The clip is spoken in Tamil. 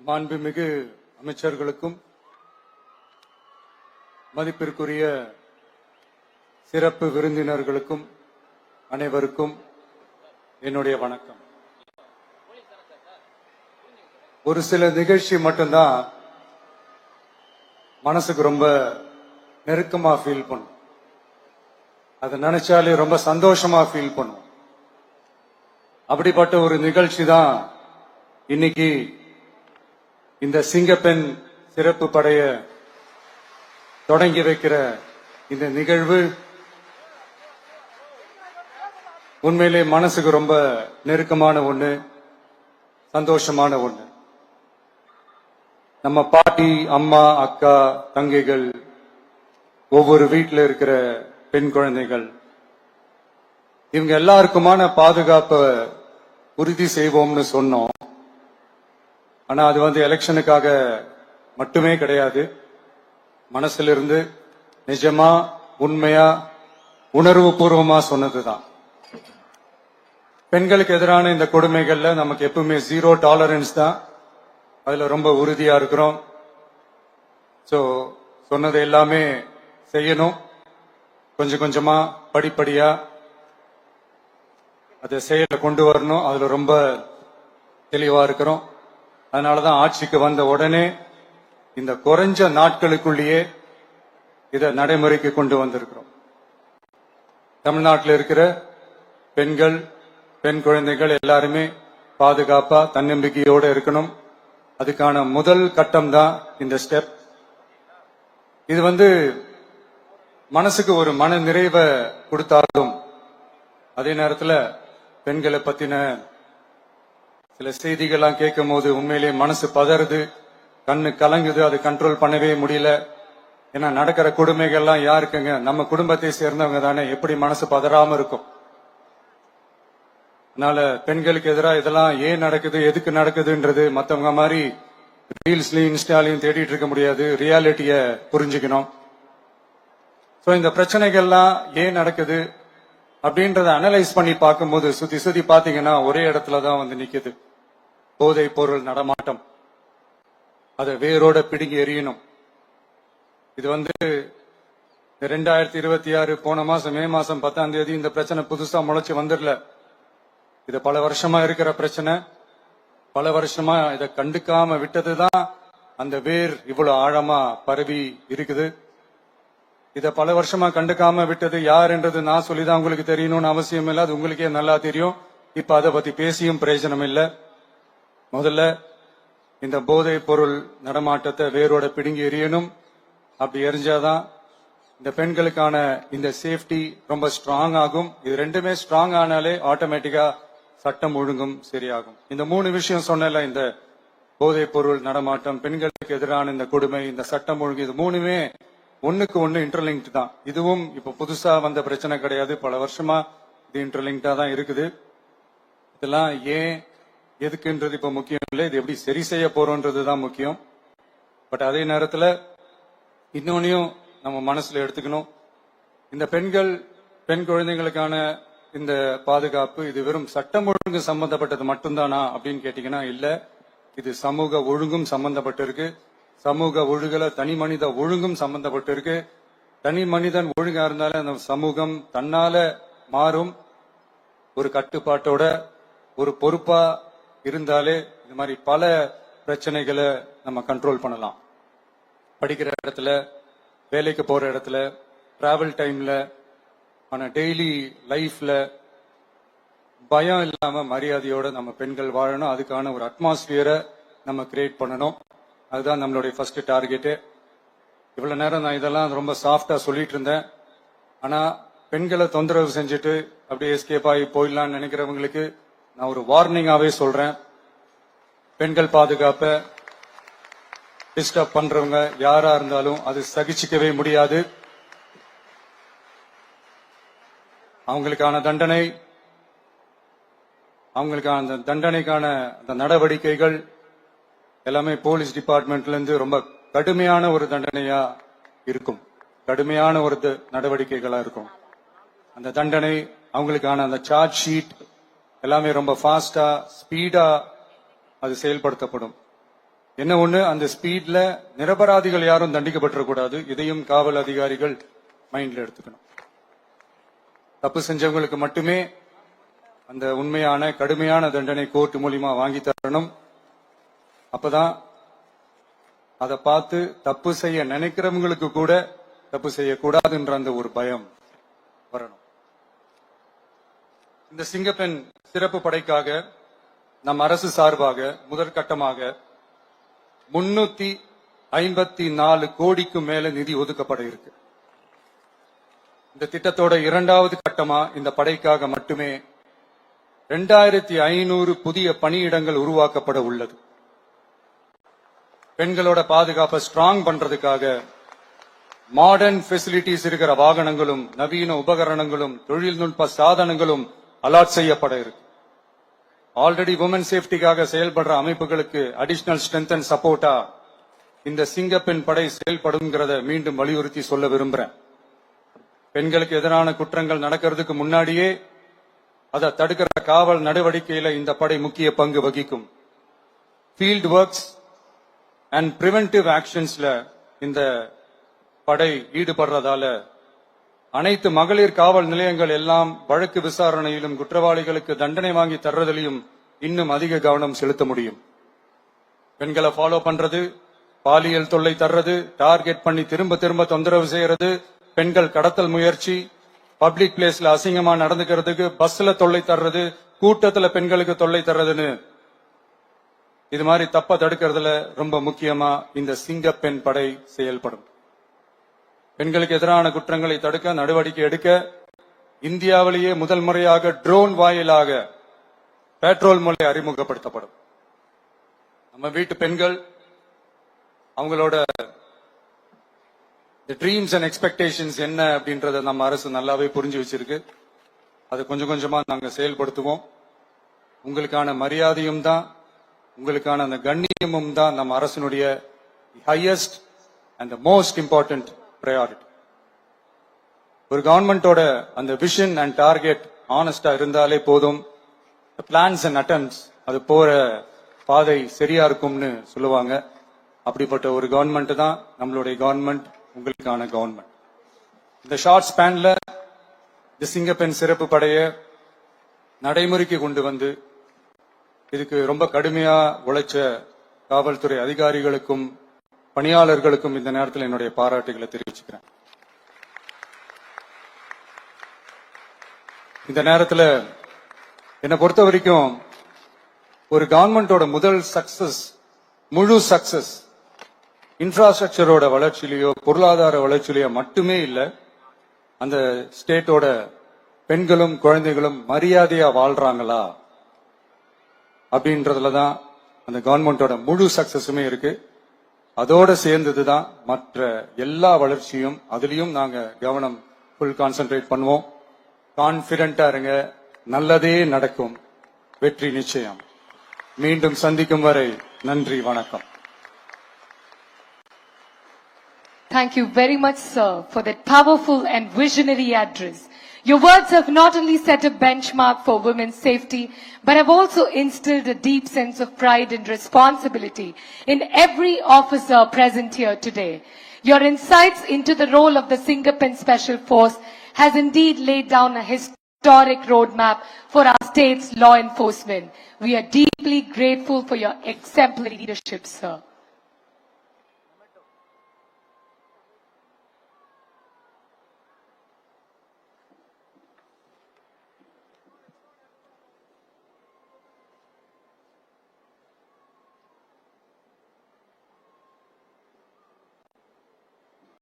மாண்புமிகு அமைச்சர்களுக்கும் மதிப்பிற்குரிய சிறப்பு விருந்தினர்களுக்கும் அனைவருக்கும் என்னுடைய வணக்கம். ஒரு சில நிகழ்ச்சி மட்டும்தான் மனசுக்கு ரொம்ப நெருக்கமா ஃபீல் பண்ணும். அதை நினைச்சாலே ரொம்ப சந்தோஷமா ஃபீல் பண்ணும். அப்படிப்பட்ட ஒரு நிகழ்ச்சி தான் இன்னைக்கு இந்த சிங்கப்பெண் சிறப்பு படைய தொடங்கி வைக்கிற இந்த நிகழ்வு. உண்மையிலே மனசுக்கு ரொம்ப நெருக்கமான ஒண்ணு, சந்தோஷமான ஒண்ணு. நம்ம பாட்டி, அம்மா, அக்கா, தங்கைகள், ஒவ்வொரு வீட்டில் இருக்கிற பெண் குழந்தைகள், இவங்க எல்லாருக்குமான பாதுகாப்பை உறுதி செய்வோம்னு சொன்னோம். ஆனா அது எலெக்ஷனுக்காக மட்டுமே கிடையாது. மனசுல இருந்து நிஜமா, உண்மையா, உணர்வு பூர்வமா சொன்னதுதான். பெண்களுக்கு எதிரான இந்த கொடுமைகள்ல நமக்கு எப்பவுமே 0 டாலரன்ஸ் தான். அதுல ரொம்ப உறுதியா இருக்கிறோம். சோ சொன்னது எல்லாமே செய்யணும். கொஞ்சம் கொஞ்சமா, படிப்படியா அதை செயல கொண்டு வரணும். அதுல ரொம்ப தெளிவா இருக்கிறோம். அதனாலதான் ஆட்சிக்கு வந்த உடனே இந்த குறைஞ்ச நாட்களுக்குள்ளேயே இதை நடைமுறைக்கு கொண்டு வந்திருக்கிறோம். தமிழ்நாட்டில் இருக்கிற பெண்கள், பெண் குழந்தைகள் எல்லாருமே பாதுகாப்பா, தன்னம்பிக்கையோட இருக்கணும். அதுக்கான முதல் கட்டம் தான் இந்த ஸ்டெப். இது மனசுக்கு ஒரு மன நிறைவை கொடுத்தாலும், அதே நேரத்தில் பெண்களை பத்தின சில செய்திகள்லாம் கேட்கும் போது உண்மையிலேயே மனசு பதறுது, கண்ணு கலங்குது. அது கண்ட்ரோல் பண்ணவே முடியல. ஏன்னா நடக்கிற கொடுமைகள்லாம் யாருக்குங்க? நம்ம குடும்பத்தை சேர்ந்தவங்க தானே. எப்படி மனசு பதறாம இருக்கும்? அதனால பெண்களுக்கு எதிராக இதெல்லாம் ஏன் நடக்குது, எதுக்கு நடக்குதுன்றது மத்தவங்க மாதிரி ரீல்ஸ்லயும் இன்ஸ்டாலையும் தேடிட்டு இருக்க முடியாது. ரியாலிட்டிய புரிஞ்சுக்கணும். சோ இந்த பிரச்சனைகள்லாம் ஏன் நடக்குது அப்படின்றத அனலைஸ் பண்ணி பார்க்கும்போது சுத்தி சுத்தி பாத்தீங்கன்னா ஒரே இடத்துலதான் நிக்குது. போதை பொருள் நடமாட்டம். அதை வேரோட பிடுங்கி எறியணும். இது 2026 போன மாசம் மே மாசம் 10ஆம் தேதி இந்த பிரச்சனை புதுசா முளைச்சு வந்துடல. இது பல வருஷமா இருக்கிற பிரச்சனை. பல வருஷமா இதை கண்டுக்காம விட்டதுதான் அந்த வேர் இவ்வளவு ஆழமா பரவி இருக்குது. இத பல வருஷமா கண்டுக்காம விட்டது யார் என்றது நான் சொல்லிதான் உங்களுக்கு தெரியணும்னு அவசியம் இல்லை. அது உங்களுக்கே நல்லா தெரியும். இப்ப அதை பத்தி பேசியும் பிரயோஜனம் இல்லை. முதல்ல இந்த போதை பொருள் நடமாட்டத்தை வேரோட பிடுங்கி எறியணும். அப்படி எரிஞ்சாதான் இந்த பெண்களுக்கான இந்த சேஃப்டி ரொம்ப ஸ்ட்ராங் ஆகும். இது ரெண்டுமே ஸ்ட்ராங் ஆனாலே ஆட்டோமேட்டிக்கா சட்டம் ஒழுங்கும் சரியாகும். இந்த 3 விஷயம் சொன்னல, இந்த போதை பொருள் நடமாட்டம், பெண்களுக்கு எதிரான இந்த கொடுமை, இந்த சட்டம் ஒழுங்கு, இது 3மே ஒண்ணுக்கு ஒண்ணு இன்டர்லிங்க்ட் தான். இதுவும் இப்ப புதுசா வந்த பிரச்சனை கிடையாது. பல வருஷமா இது இன்டர்லிங்க்டா தான் இருக்குது. இதெல்லாம் ஏன், எதுக்குன்றது இப்ப முக்கியம் இல்லை. இது எப்படி சரி செய்ய போறோம்ன்றது தான் முக்கியம். பட் அதே நேரத்துல இன்னொன்னையும் நம்ம மனசுல எடுத்துக்கணும். இந்த பெண்கள், பெண் குழந்தைகளுக்கான இந்த பாதுகாப்பு இது வெறும் சட்டம் ஒழுங்கு சம்பந்தப்பட்டது மட்டும்தானா அப்படின்னு கேட்டீங்கன்னா இல்ல. இது சமூக ஒழுங்கும் சம்பந்தப்பட்டிருக்கு. சமூக ஒழுகல தனி மனித ஒழுங்கும் சம்பந்தப்பட்டிருக்கு. தனி மனிதன் ஒழுங்கா இருந்தாலே அந்த சமூகம் தன்னால மாறும். ஒரு கட்டுப்பாட்டோட, ஒரு பொறுப்பா இருந்தாலே இது மாதிரி பல பிரச்சனைகளை நம்ம கண்ட்ரோல் பண்ணலாம். படிக்கிற இடத்துல, வேலைக்கு போற இடத்துல, டிராவல் டைம்ல, ஆனா டெய்லி லைஃப்ல பயம் இல்லாம மரியாதையோட நம்ம பெண்கள் வாழணும். அதுக்கான ஒரு அட்மாஸ்பியரை நம்ம கிரியேட் பண்ணணும். அதுதான் நம்மளுடைய ஃபர்ஸ்ட் டார்கெட்டு. இவ்வளவு நேரம் நான் இதெல்லாம் ரொம்ப சாஃப்டா சொல்லிட்டு இருந்தேன். ஆனா பெண்களை தொந்தரவு செஞ்சுட்டு அப்படியே எஸ்கேப் ஆகி போயிடலாம்னு நினைக்கிறவங்களுக்கு நான் ஒரு வார்னிங்காவே சொல்றேன். பெண்கள் பாதுகாப்பை டிஸ்டர்ப் பண்றவங்க யாரா இருந்தாலும் அது சகிச்சுக்கவே முடியாது. அவங்களுக்கான தண்டனைக்கான அந்த நடவடிக்கைகள் எல்லாமே போலீஸ் டிபார்ட்மெண்ட்ல இருந்து ரொம்ப கடுமையான ஒரு தண்டனையா இருக்கும். கடுமையான ஒரு நடவடிக்கைகளா இருக்கும். அந்த தண்டனை, அவங்களுக்கான அந்த சார்ஜ் ஷீட் எல்லாமே ரொம்ப ஃபாஸ்டா, ஸ்பீடா அது செயல்படுத்தப்படும். என்ன ஒண்ணு, அந்த ஸ்பீட்ல நிரபராதிகள் யாரும் தண்டிக்கப்பட்டிருக்கூடாது. இதையும் காவல் அதிகாரிகள் மைண்ட்ல எடுத்துக்கணும். தப்பு செஞ்சவங்களுக்கு மட்டுமே அந்த உண்மையான கடுமையான தண்டனை கோர்ட் மூலியமா வாங்கி தரணும். அப்பதான் அதை பார்த்து தப்பு செய்ய நினைக்கிறவங்களுக்கு கூட தப்பு செய்யக்கூடாதுன்ற அந்த ஒரு பயம் வரணும். இந்த சிங்கப்பெண் சிறப்பு படைக்காக நம் அரசு சார்பாக முதற்கட்டமாக 354 கோடிக்கு மேல நிதி ஒதுக்கப்பட இருக்கு. இந்த திட்டத்தோட இரண்டாவது கட்டமா இந்த படைக்காக மட்டுமே 2500 புதிய பணியிடங்கள் உருவாக்கப்பட உள்ளது. பெண்களோட பாதுகாப்பை ஸ்ட்ராங் பண்றதுக்காக மாடர்ன் ஃபெசிலிட்டிஸ் இருக்கிற வாகனங்களும் நவீன உபகரணங்களும் தொழில்நுட்ப சாதனங்களும் அலாட் செய்யப்பட இருக்கு. ஆல்ரெடி உமன் சேஃப்டிக்காக செயல்படுற அமைப்புகளுக்கு அடிஷனல் ஸ்ட்ரென்த் அண்ட் சப்போர்ட்டா இந்த சிங்கப்பெண் படை செயல்படுங்கிறத மீண்டும் வலியுறுத்தி சொல்ல விரும்புறேன். பெண்களுக்கு எதிரான குற்றங்கள் நடக்கிறதுக்கு முன்னாடியே அதை தடுக்கிற காவல் நடவடிக்கையில இந்த படை முக்கிய பங்கு வகிக்கும். ஃபீல்ட் ஒர்க்ஸ் அண்ட் பிரிவென்டிவ் ஆக்ஷன்ஸ்ல இந்த படை ஈடுபடுறதால அனைத்து மகளிர் காவல் நிலையங்கள் எல்லாம் வழக்கு விசாரணையிலும் குற்றவாளிகளுக்கு தண்டனை வாங்கி தர்றதிலையும் இன்னும் அதிக கவனம் செலுத்த முடியும். பெண்களை ஃபாலோ பண்றது, பாலியல் தொல்லை தர்றது, டார்கெட் பண்ணி திரும்ப திரும்ப தொந்தரவு செய்யறது, பெண்கள் கடத்தல் முயற்சி, பப்ளிக் பிளேஸ்ல அசிங்கமா நடந்துக்கிறதுக்கு பஸ்ல தொல்லை தர்றது, கூட்டத்துல பெண்களுக்கு தொல்லை தர்றதுன்னு இது மாதிரி தப்ப தடுக்கிறதுல ரொம்ப முக்கியமா இந்த சிங்கப்பெண் படை செயல்படும். பெண்களுக்கு எதிரான குற்றங்களை தடுக்க நடவடிக்கை எடுக்க இந்தியாவிலேயே முதல் முறையாக ட்ரோன் வாயிலாக பெட்ரோல் முறை அறிமுகப்படுத்தப்படும். நம்ம வீட்டு பெண்கள் அவங்களோட ட்ரீம்ஸ் அண்ட் எக்ஸ்பெக்டேஷன்ஸ் என்ன அப்படின்றத நம்ம அரசு நல்லாவே புரிஞ்சு வச்சிருக்கு. அதை கொஞ்சம் கொஞ்சமா நாங்க செயல்படுத்துவோம். உங்களுக்கான மரியாதையும் தான், உங்களுக்கான அந்த கண்ணியமும் தான் நம்ம அரசினுடைய highest and most important priority. ஒரு கவர்மெண்டோட அந்த விஷன் அண்ட் டார்கெட் ஆனஸ்டா இருந்தாலே போதும். பிளான்ஸ் அண்ட் அட்டெம்ப்ட்ஸ் அது போற பாதை சரியா இருக்கும்னு சொல்லுவாங்க. அப்படிப்பட்ட ஒரு கவர்மெண்ட் தான் நம்மளுடைய கவர்மெண்ட், உங்களுக்கான கவர்மெண்ட். இந்த ஷார்ட் ஸ்பேன்ல இந்த சிங்கப்பெண் சிறப்பு படைய நடைமுறைக்கு கொண்டு வந்து இதுக்கு ரொம்ப கடுமையா உழைச்ச காவல்துறை அதிகாரிகளுக்கும் பணியாளர்களுக்கும் இந்த நேரத்தில் என்னுடைய பாராட்டுகளை தெரிவிச்சுக்கிறேன். இந்த நேரத்தில் என்னை பொறுத்த வரைக்கும் ஒரு கவர்மெண்டோட முதல் சக்சஸ், முழு சக்சஸ் இன்ஃப்ராஸ்ட்ரக்சரோட வளர்ச்சியிலேயோ பொருளாதார வளர்ச்சியிலேயோ மட்டுமே இல்லை, அந்த ஸ்டேட்டோட பெண்களும் குழந்தைகளும் மரியாதையா வாழ்றாங்களா அப்படின்றதுலதான் அந்த கவர்மெண்டோட முழு சக்சஸுமே இருக்கு. அதோட சேர்ந்ததுதான் மற்ற எல்லா வளர்ச்சியும். அதுலயும் நாங்க கவனம் ஃபுல் கான்சென்ட்ரேட் பண்ணுவோம். கான்பிடென்டா இருங்க, நல்லதே நடக்கும், வெற்றி நிச்சயம். மீண்டும் சந்திக்கும் வரை நன்றி, வணக்கம். Thank you very much, sir, for that powerful and visionary address. Your words have not only set a benchmark for women's safety, but have also instilled a deep sense of pride and responsibility in every officer present here today. Your insights into the role of the Singapen Special Force has indeed laid down a historic roadmap for our state's law enforcement. We are deeply grateful for your exemplary leadership, sir.